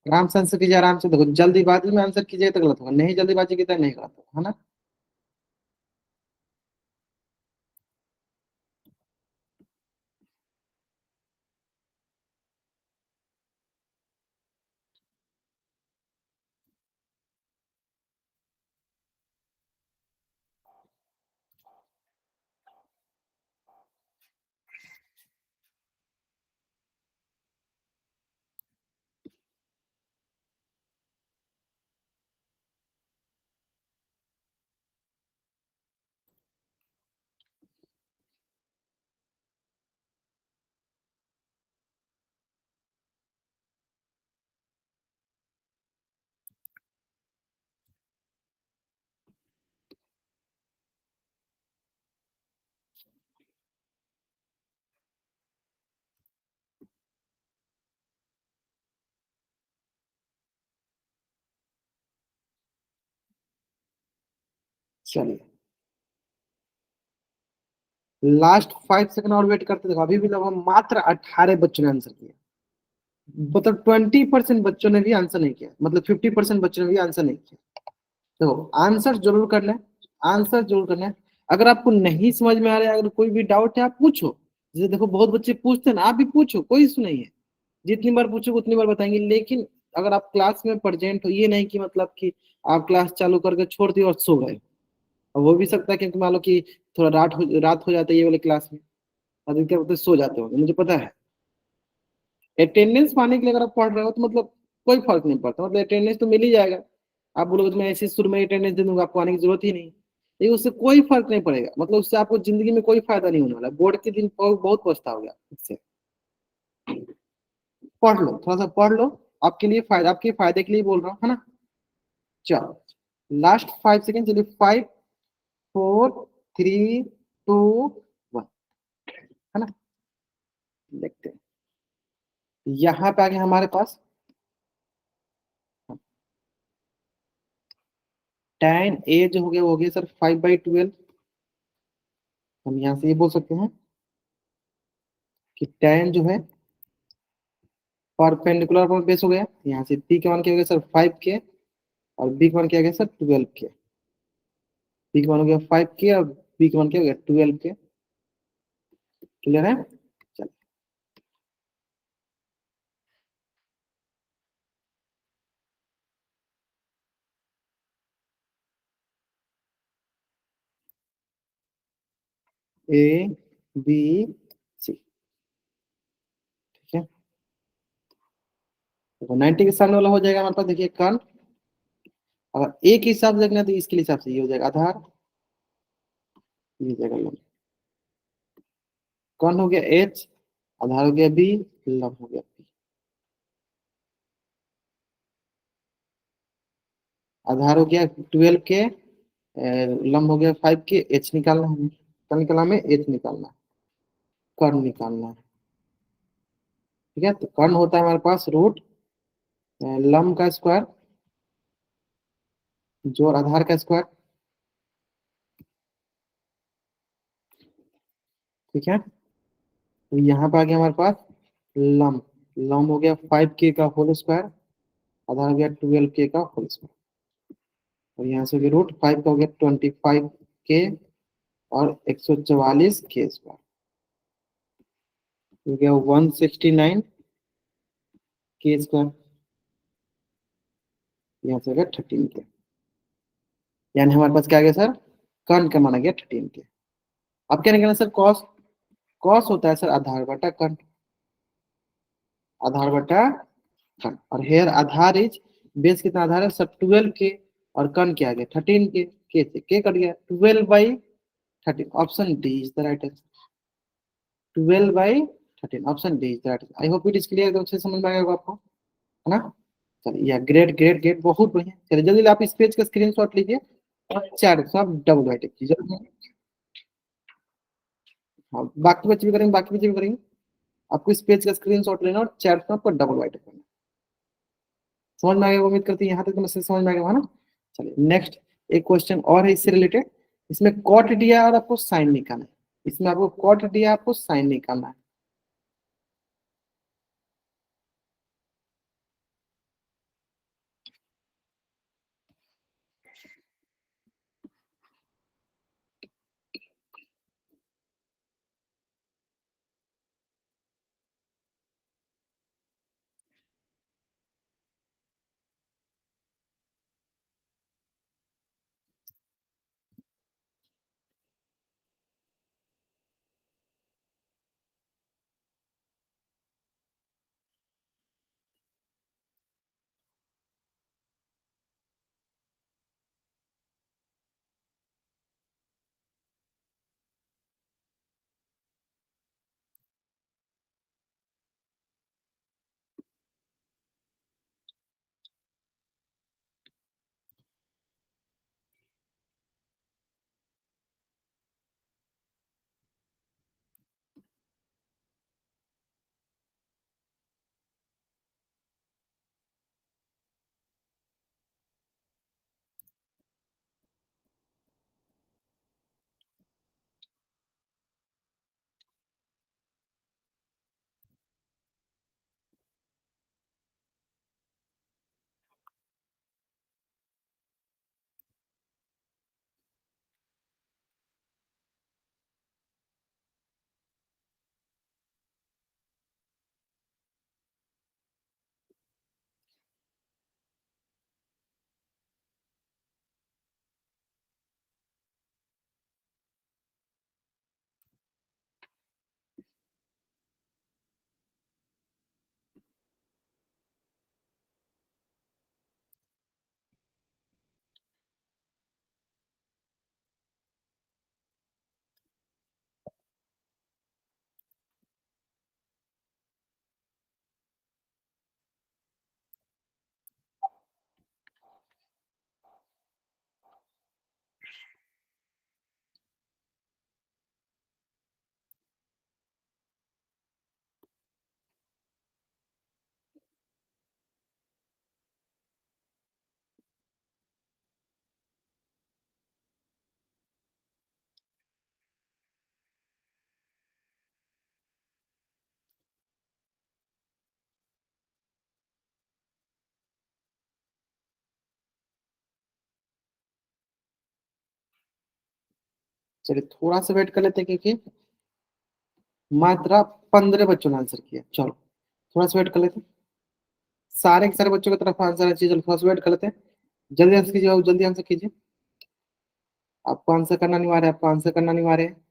आराम से आंसर कीजिए, आराम से। देखो जल्दीबाजी में आंसर कीजिए तो गलत होगा, नहीं जल्दीबाजी की तो नहीं गलत होगा, है ना। चलिए लास्ट 5 सेकंड और वेट करते, देखो अभी भी लोग मात्र 18 बच्चों ने आंसर किया। मतलब 20% बच्चों ने भी आंसर नहीं किया, मतलब 50% बच्चों ने भी आंसर नहीं किया। तो आंसर जरूर करना है, आंसर जरूर करना है। अगर आपको नहीं समझ में आ रहा है, अगर कोई भी डाउट है आप पूछो। जैसे देखो बहुत बच्चे पूछते हैं ना, आप भी पूछो, कोई इशू नहीं है। जितनी बार पूछो उतनी बार बताएंगे, लेकिन अगर आप क्लास में प्रेजेंट हो, ये नहीं कि मतलब कि आप क्लास चालू करके छोड़ दिए और सो गए। और वो भी सकता है क्योंकि मान लो कि थोड़ा रात हो जाता है ये वाले क्लास में, अधिकतर होते सो जाते होंगे, मुझे पता है। अटेंडेंस पाने के लिए अगर आप पढ़ रहे हो तो मतलब कोई फर्क नहीं पड़ता, मतलब अटेंडेंस तो मिल ही जाएगा। आप बोलोगे तो मैं ऐसे शुरू में अटेंडेंस दे दूंगा, आपको आने की जरूरत ही नहीं। लेकिन उससे कोई फर्क नहीं पड़ेगा, मतलब उससे आपको जिंदगी में कोई फायदा नहीं होने वाला। बोर्ड के दिन बहुत पछताओगे आप इससे। पढ़ लो, थोड़ा सा पढ़ लो। आपके लिए फायदा, आपके फायदे के लिए बोल रहा हूँ, है ना। चलो लास्ट 5 सेकेंड, चलिए 5 4 3 2 1, है ना। देखते हैं यहाँ पे आगे हमारे पास tan a जो हो गया वो हो गया सर 5/12। हम यहाँ से ये बोल सकते हैं कि tan जो है परपेंडिकुलर पर बेस हो गया। यहाँ से p का मान क्या हो गया सर 5 के, और b का मान क्या हो गया सर 12 के। p का मान हो गया 5 के और b का मान क्या हो गया 12 के। क्लियर है। चल a b c, ठीक है। तो 90 के सामने वाला हो जाएगा हमारे पास, देखिए कर्ण। अगर a के हिसाब से देखना है तो इसके हिसाब से ये हो जाएगा आधार, ये हो जाएगा लंब। कर्ण हो गया h, आधार हो गया b, लंब हो गया p। आधार हो गया 12 के, लंब हो गया 5 के, h निकालना है, कर्ण निकालना हमें h निकालना है, कर्ण निकालना है। ठीक है, तो कर्ण होता है हमारे पास रूट लंब का स्क्वायर जोड़ आधार का स्क्वायर। ठीक है, तो यहाँ पे आ गया हमारे पास लंब। लंब हो गया 5 के का होल स्क्वायर, आधार हो गया 12 के का होल स्क्वायर। और यहाँ से भी रूट 5 का हो गया 25 के, और 144 के स्क्वायर हो गया 169 के स्क्वायर। यहाँ से हो गया 13 के। यानी हमारे पास क्या आ गया सर, कर्ण का मान आ गया 13 के। अब क्या निकलना सर, कॉस। कॉस होता है सर आधार बटा कर्ण, आधार बटा कर्ण। और हेयर आधार इज, बेस कितना आधार है सर 12 के, और कर्ण क्या आ गया 13 के से के कट गया 12/13। Option D is the right answer, 12/13। Option D is the right. I hope it is clear, अच्छे से समझ में आएगा आपको, है ना। चलिए या ग्रेट ग्रेट ग्रेट, बहुत बढ़िया। चलिए जल्दी आप इस पेज का स्क्रीनशॉट लीजिए और चार सब डबल राइट कीजिए। हाँ बाकी बच्चे भी करेंगे, बाकी बच्चे भी करेंगे। आपको इस पेज का स्क्रीनशॉट लेना और चैट में आपको डबल राइट करना। समझ में आ गया, उम्मीद करती है यहाँ तक तो मैसेज समझ में आ गया, है ना। चलिए नेक्स्ट एक क्वेश्चन और है इससे रिलेटेड। इसमें कॉट दिया है और आपको साइन निकालना है। इसमें आपको कॉट दिया है, आपको साइन निकालना है। चलिए थोड़ा सा वेट कर लेते हैं, क्योंकि मात्र 15 बच्चों ने आंसर किया। चलो थोड़ा सा वेट कर लेते हैं, सारे के सारे बच्चों की तरफ आंसर है। चलो थोड़ा सा वेट कर लेते हैं, जल्दी आंसर कीजिए, जल्दी आंसर कीजिए। आपको आंसर करना अनिवार्य है, आपको आंसर करना अनिवार्य है।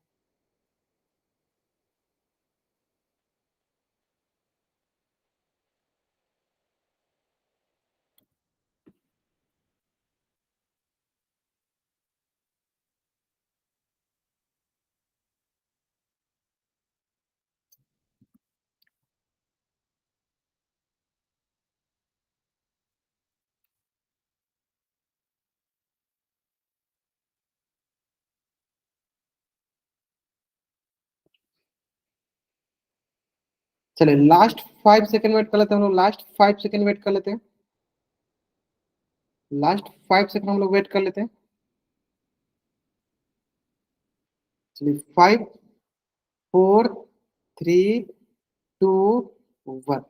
चलिए लास्ट 5 सेकंड वेट कर लेते हैं हम लोग, लास्ट 5 सेकंड वेट कर लेते हैं, लास्ट 5 सेकंड हम लोग वेट कर लेते हैं। चलिए 5 4 3 2 1।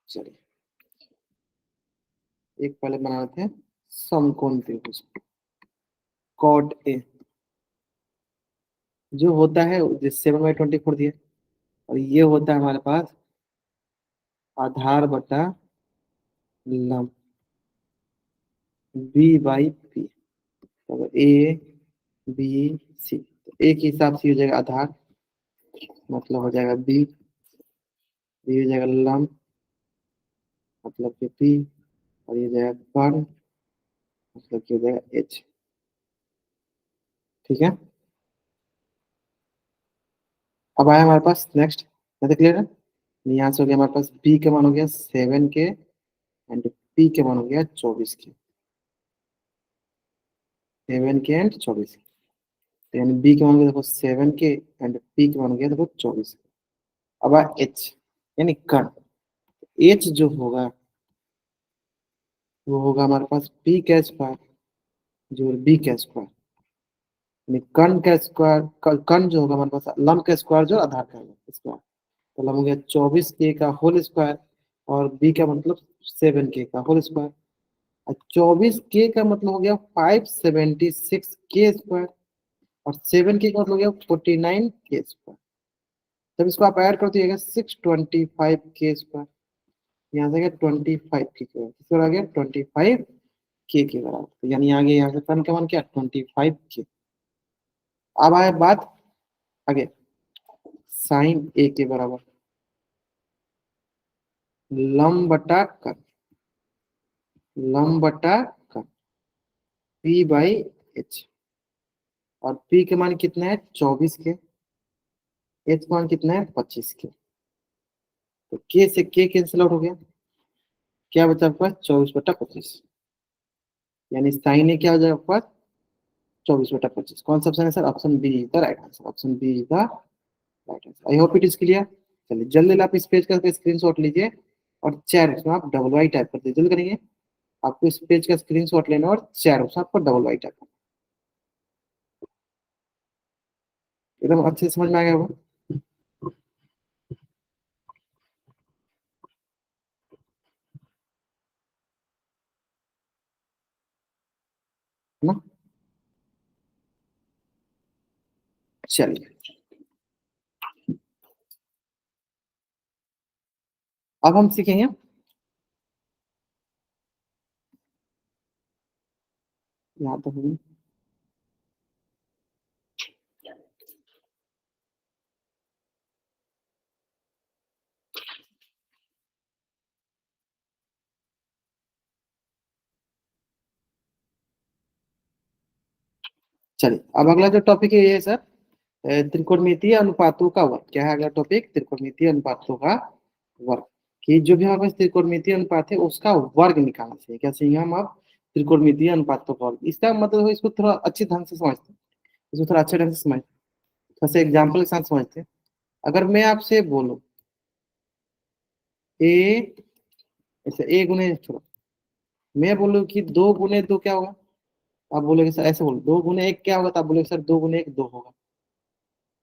चलिए एक पहले बना लेते हैं समकोण त्रिभुज, कॉट ए जो होता है 7/24 दिया, और ये होता है हमारे पास आधार बटा लंब B/P। तो ए बी सी, तो एक ही हिसाब से हो जाएगा आधार, मतलब हो जाएगा बी हो जाएगा लंब मतलब कि पी, और ये हो जाएगा कर्ण मतलब कि हो जाएगा एच। ठीक है, अब आया हमारे पास नेक्स्ट, तो क्लियर है। यहाँ से हो गया हमारे पास बी के मान हो गया 7 के, एंड पी के मान हो गया 24 के, 7 के एंड 24 के। तो यानी बी के मान हो गया देखो 7 के, एंड पी के मान हो गया देखो 24 के। अब आया एच यानी कर्ण, एच जो होगा वो होगा हमारे पास पी का स्क्वायर जो बी का स्क्वायर, यानी कर्ण का स्क्वायर, कर्ण जो होगा हमारे पास लंब का स्क्वायर जो आधार का स्क्वायर, तो लंब हो गया 24 के का होल स्क्वायर, और बी का मतलब 7 के का होल स्क्वायर, और 24 के का मतलब हो गया 576 के स्क्वायर, और 7 के का मतलब हो गया 49 के स्क्वायर। जब इसको आप ऐड करते हो 625 के स्क्वायर, यहाँ से आ गया 25 के, आ गया 25 के बराबर, तो यानी आगे यहाँ से कर्ण का मान क्या 25 के। अब आए बात आगे, साइन ए के बराबर लंब बटा कर्ण, लंब बटा कर्ण P/H, और P के मान कितना है 24 के, H का मान कितना है 25 के, तो K से K कैंसिल आउट हो गया, क्या बचा आपके पास 24/25, यानी साइन ए क्या हो जाएगा आपके पास 24/25। कौन सा ऑप्शन है sir, option B is the right answer, option B is the right answer. I hope it is clear. चलिए जल्दी आप इस पेज का स्क्रीनशॉट लीजिए, और चैट में आप डबल वाई टाइप कर दीजिए, जल्दी करेंगे। आपको इस पेज का स्क्रीनशॉट लेना और चैट में आपको डबल वाई टाइप करना, एकदम अच्छे से समझ में आ गया होगा, है ना। चलिए अब हम सीखेंगे, यहाँ तो हम चलिए अब अगला जो टॉपिक है ये है सर त्रिकोणमितीय अनुपातों का वर्ग। क्या है अगला टॉपिक, त्रिकोणमितीय अनुपातों का वर्ग, कि जो भी हमारे पास त्रिकोणमितीय अनुपात है उसका वर्ग निकालना चाहिए। क्या चाहिए हम अब त्रिकोणमितीय अनुपातों का वर्ग, इसका मतलब है इसको थोड़ा अच्छे ढंग से समझते हैं, इसको थोड़ा अच्छे ढंग से समझते हैं, थोड़ा सा एग्जाम्पल के साथ समझते हैं। अगर मैं आपसे बोलूं ए, ऐसे ए गुने, छोड़ो, मैं बोलूं कि 2 गुने 2 क्या होगा, आप बोलोगे सर ऐसे बोलो 2 गुने 1 क्या होगा, तो आप बोलोगे सर 2 गुने 1 2 होगा।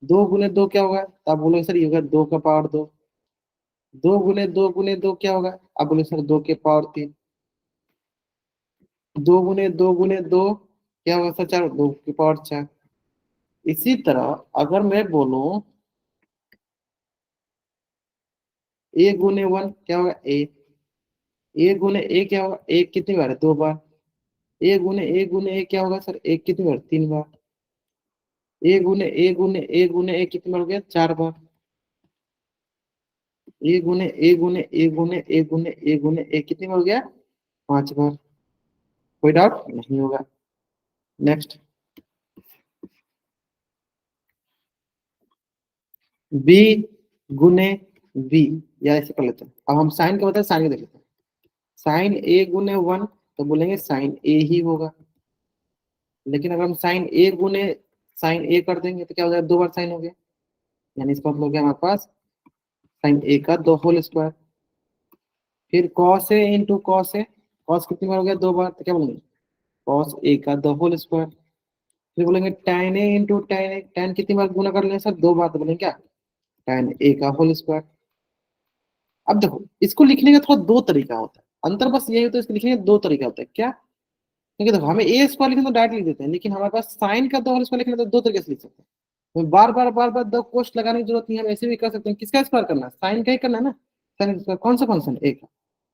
2 गुने 2 क्या होगा, तो आप बोलोगे सर ये होगा 2 का पावर 2। 2 गुने 2 क्या होगा, आप बोलोगे सर 2 के पावर 3। 2 गुने 2 क्या होगा सर 4, 2 के पावर 4। इसी तरह अगर मैं बोलूं A गुने 1 क्या होगा A। A गुने A क्या होगा, एक कितनी बार है 2 बार। A गुने A क्या होगा सर, एक कितनी बार 3 बार। A गुने कितनी बार हो गया 4 बार। A कितनी बार हो गया 5 बार। कोई डाउट नहीं होगा। नेक्स्ट B गुने B, या ऐसे कर लेते हैं। अब हम साइन का बताए, साइन का देख लेते हैं। साइन A गुने 1 तो बोलेंगे साइन A ही होगा। लेकिन अगर हम साइन A कर देंगे तो क्या हो जाएगा, 2 बार साइन हो गया। यानी इसका मतलब क्या हमारे पास साइन A का 2 होल स्क्वायर। फिर cos A into cos A, cos कितनी बार हो गया 2 बार, तो क्या बोलेंगे कॉस A का 2 होल स्क्वायर। फिर बोलेंगे tan A into tan A, tan कितनी बार गुना कर लेंगे सर 2 बार, तो बोलेंगे क्या tan A का होल स्क्वायर। अब देखो इसको लिखने का थोड़ा दो तरीका होता है, अंतर बस यही होता है इसको लिखने का दो तरीका होता है क्या। क्योंकि देखो हमें ए स्क्वायर लिखना तो डायरेक्ट लिख देते हैं, लेकिन हमारे पास साइन का 2 होल स्क्वायर लिखना तो दो तरीके से लिख सकते हैं। तो बार बार दो कोष्ट लगाने की जरूरत नहीं है, हम ऐसे भी कर सकते हैं। किसका स्क्वायर करना है, साइन का ही करना है ना। साइन का स्क्वायर कौन सा फंक्शन ए का,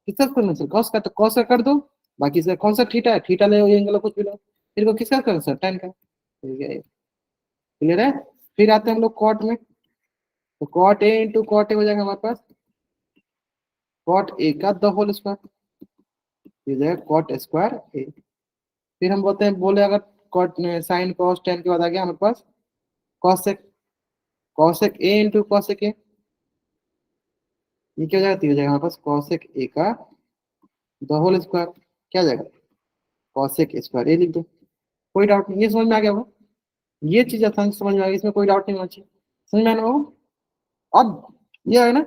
किसका स्क्वायर सर कॉस का, तो कॉस का कर दो। बाकी से कौन सा थीटा है, थीटा ले एंगल लो कुछ भी लो। फिर को किसका स्क्वायर सर tan का, ठीक है क्लियर है। फिर आते हैं हम लोग कॉट में, तो cot A into cot A हो जाएगा हमारे पास कॉट ए का 2 होल स्क्वायर, ये जाएगा कॉट स्क्वायर ए। फिर हम बोलते हैं बोले अगर कॉट साइन कॉस टेन के बाद आ गया हमारे पास cosec, cosec A into cosec A, ये क्या हो जाएगा, तो ये हो जाएगा हमारे पास कॉसेक ए का 2 होल स्क्वायर। क्या हो जाएगा कॉसेक स्क्वायर ए लिख दो। कोई डाउट नहीं, ये समझ में आ गया होगा। ये चीज आसान से समझ में आ गई, इसमें कोई डाउट नहीं होना चाहिए। समझ में आना होगा। अब ये है ना,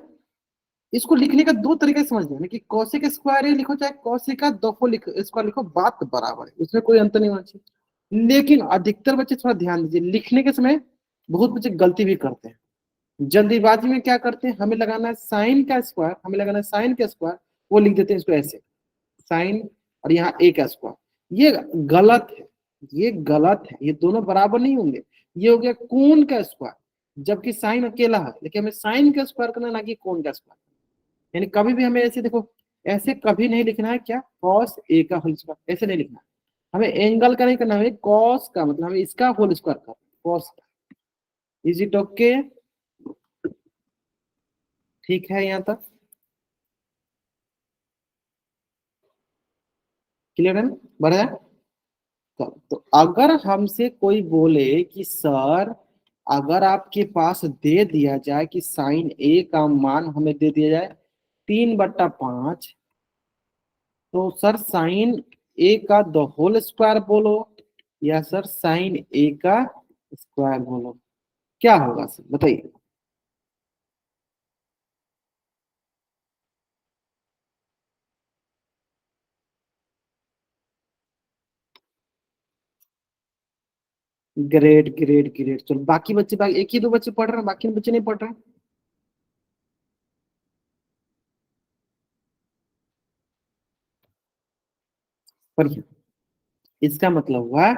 इसको लिखने का दो तरीके से समझ लेना कि कॉसेक स्क्वायर ए लिखो चाहे कॉसेक का 2 होल स्क्वायर लिखो, बात बराबर है, उसमें कोई अंतर नहीं होना चाहिए। लेकिन अधिकतर बच्चे थोड़ा ध्यान दीजिए, लिखने के समय बहुत बच्चे गलती भी करते हैं। जल्दीबाजी में क्या करते हैं, हमें लगाना है साइन का स्क्वायर, हमें लगाना है साइन का स्क्वायर, वो लिख देते हैं इसको ऐसे साइन और यहाँ ए का स्क्वायर। ये गलत है, ये गलत है, ये दोनों बराबर नहीं होंगे। ये हो गया कोण का स्क्वायर, जबकि साइन अकेला है, लेकिन हमें साइन का स्क्वायर करना है, ना कि कोण का स्क्वायर। यानी कभी भी हमें ऐसे देखो, ऐसे कभी नहीं लिखना है क्या कॉस ए का होल स्क्वायर, ऐसे नहीं लिखना है। हमें एंगल का नहीं करना, हमें कॉस का मतलब हमें इसका होल स्क्वायर करना, कॉस का। इज इट ओके, ठीक है यहाँ तक क्लियर है ना, बढ़िया। तो अगर हमसे कोई बोले कि सर अगर आपके पास दे दिया जाए कि साइन ए का मान हमें दे दिया जाए 3/5, तो सर साइन ए का 2 होल स्क्वायर बोलो या सर साइन ए का स्क्वायर बोलो, क्या होगा सर बताइए। ग्रेट ग्रेट ग्रेट, चलो बाकी बच्चे एक ही दो बच्चे पढ़ रहे हैं, बाकी बच्चे नहीं पढ़ रहे हैं। पढ़िए, इसका मतलब हुआ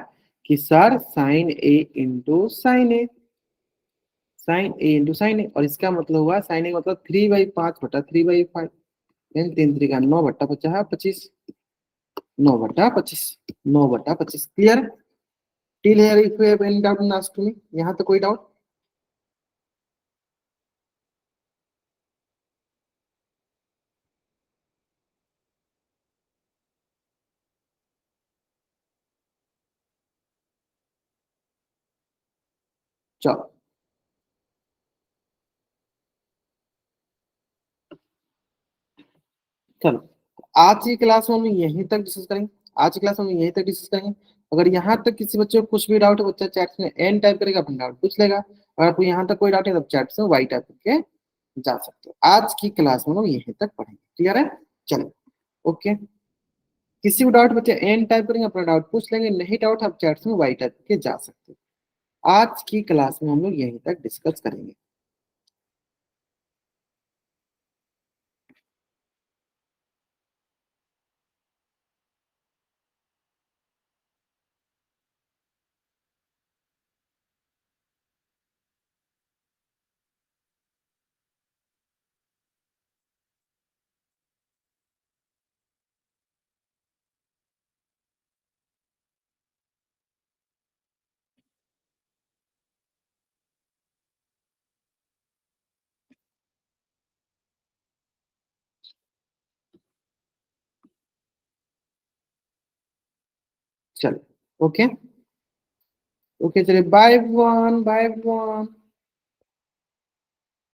कि सर साइन ए इंटू साइन ए, साइन ए इंटू साइन ए, और इसका मतलब हुआ साइन ए मतलब 3/5/3/5, यानी 3×3=9/50 9/25, 9/25 clear. Till here if you have any doubt ask me, यहाँ तो कोई डाउट। चलो चलो, आज की क्लास में हम यहीं तक डिस्कस करेंगे, आज की क्लास में यहीं तक डिस्कस करेंगे। अगर यहाँ तक किसी बच्चे को कुछ भी डाउट है, बच्चा चैट में एन टाइप करेगा, अपना डाउट पूछ लेगा। और आपको यहाँ तक कोई डाउट है, तब चैट से वाई टाइप करके जा सकते हो। आज की क्लास में हम लोग यहीं तक पढ़ेंगे, क्लियर है। चलो ओके। किसी को डाउट बचे एन टाइप करेंगे, अपना डाउट पूछ लेंगे, नहीं डाउट आप चैट्स में वाई टाइप के जा सकते हो। आज की क्लास में हम लोग यहीं तक डिस्कस करेंगे। चलो ओके, ओके चलिए, बाय वन बाय वन।